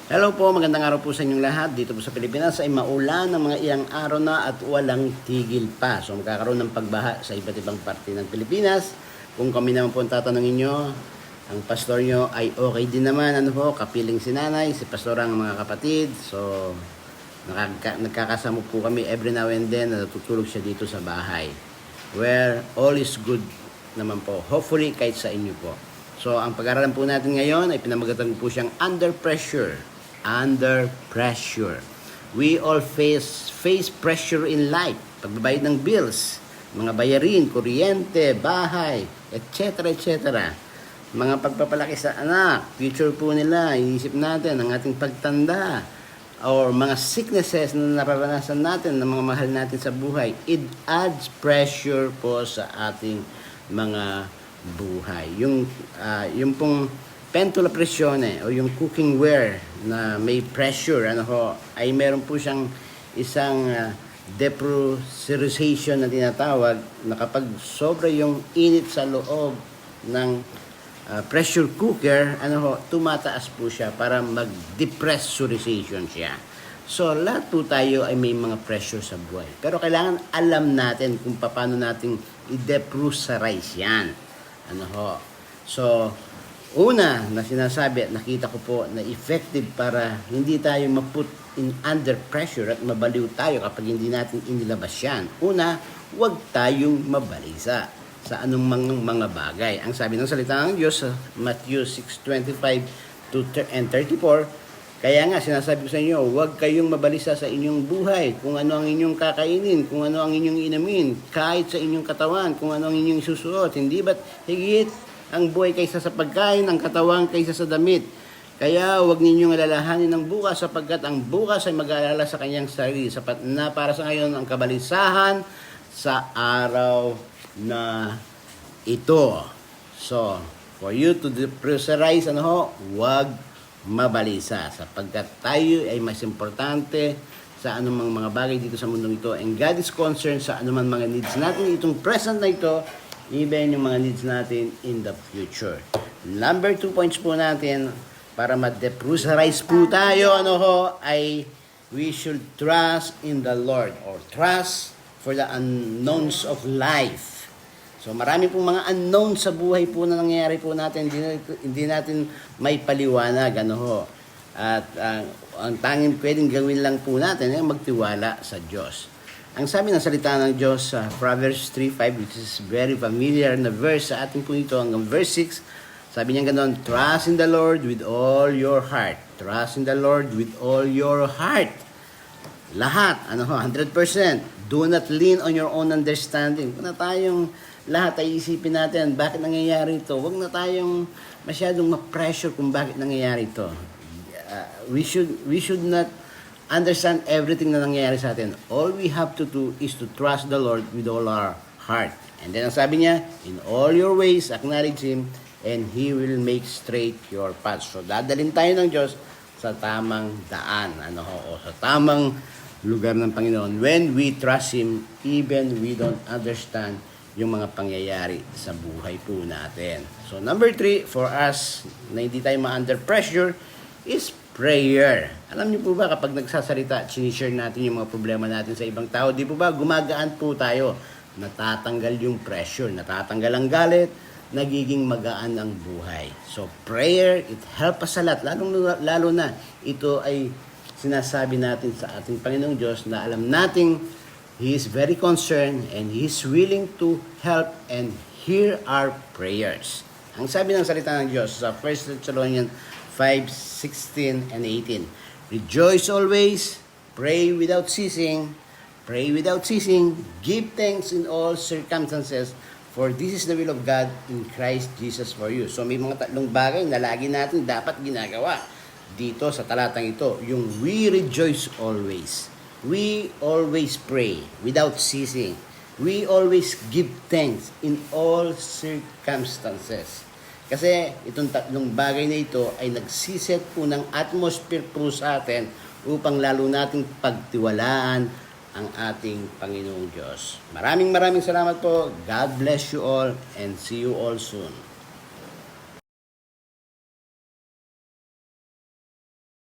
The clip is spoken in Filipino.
Hello po, magandang araw po sa inyong lahat. Dito po sa Pilipinas ay maulan ng mga ilang araw na at walang tigil pa. So magkakaroon ng pagbaha sa iba't ibang parte ng Pilipinas. Kung kami naman po ang tatanungin nyo, ang pastor nyo ay okay din naman. Ano po, kapiling si nanay, si pastor ang mga kapatid. So nagkakasama po kami every now and then na natutulog siya dito sa bahay. Where all is good naman po. Hopefully kahit sa inyo po. So ang pag-aaralan po natin ngayon ay pinamagatan po siyang under pressure. Under pressure. We all face pressure in life. Pagbabayad ng bills, mga bayarin, kuryente, bahay, etc. etc. Mga pagpapalaki sa anak, future po nila, iisip natin ang ating pagtanda, or mga sicknesses na nararanasan natin ng mga mahal natin sa buhay. It adds pressure po sa ating mga buhay. Yung pong pentula pressione o yung cookware na may pressure ay meron po siyang isang depressurization na tinatawag na kapag sobra yung init sa loob ng pressure cooker, tumataas po siya para mag-depressurization siya. So, lahat po tayo ay may mga pressure sa buhay. Pero kailangan alam natin kung paano natin i-depressurize yan. So, una na sinasabi at nakita ko po na effective para hindi tayo ma-put in under pressure at mabaliw tayo kapag hindi natin inilabas yan. Una, huwag tayong mabalisa sa anong mga bagay. Ang sabi ng salita ng Diyos sa Matthew 6:25 and 34, kaya nga sinasabi ko sa inyo, huwag kayong mabalisa sa inyong buhay, kung ano ang inyong kakainin, kung ano ang inyong inamin, kahit sa inyong katawan, kung ano ang inyong susuot. Hindi ba't higit ang buhay kaysa sa pagkain, ang katawan kaysa sa damit. Kaya huwag ninyong alalahanin ng bukas sapagkat ang bukas ay mag-aalala sa kanyang sarili. Sapat na para sa ngayon ang kabalisahan sa araw na ito. So, for you to depressurize, huwag mabalisa sapagkat tayo ay mas importante sa anumang mga bagay dito sa mundong ito. And God is concerned sa anumang mga needs natin. Itong present na ito, even yung mga needs natin in the future. Number 2 points po natin para ma-depressurize po tayo, ay we should trust in the Lord or trust for the unknowns of life. So marami pong mga unknown sa buhay po na nangyayari po natin, hindi natin may paliwanag, At ang tanging pwedeng gawin lang po natin ay magtiwala sa Diyos. Ang sabi ng salita ng Diyos sa Proverbs 3:5, which is very familiar na verse sa ating po ito, hanggang verse 6, sabi niya ganoon, trust in the Lord with all your heart. Trust in the Lord with all your heart. Lahat, 100%. Do not lean on your own understanding. Kung na tayong lahat ay isipin natin, bakit nangyayari ito? Huwag na tayong masyadong ma-pressure kung bakit nangyayari ito. We should not understand everything na nangyayari sa atin. All we have to do is to trust the Lord with all our heart. And then ang sabi niya, in all your ways, acknowledge Him, and He will make straight your paths. So dadalhin tayo ng Diyos sa tamang daan, o sa tamang lugar ng Panginoon. When we trust Him, even we don't understand yung mga pangyayari sa buhay po natin. So number 3, for us, na hindi tayo ma-under pressure, is prayer. Alam niyo po ba kapag nagsasalita at sinishare natin yung mga problema natin sa ibang tao, di po ba gumagaan po tayo? Natatanggal yung pressure, natatanggal ang galit, nagiging magaan ang buhay. So prayer, it helps us a lot. Lalo na ito ay sinasabi natin sa ating Panginoong Diyos na alam nating He is very concerned and He is willing to help and hear our prayers. Ang sabi ng salita ng Diyos sa 1 Thessalonians 5:16 and 18. Rejoice always, pray without ceasing, give thanks in all circumstances, for this is the will of God in Christ Jesus for you. So may mga tatlong bagay na lagi natin dapat ginagawa dito sa talatang ito. Yung we rejoice always. We always pray without ceasing. We always give thanks in all circumstances. Kasi itong tatlong bagay na ito ay nagsiset po ng atmosphere po sa atin upang lalo nating pagtiwalaan ang ating Panginoong Diyos. Maraming salamat po. God bless you all and see you all soon.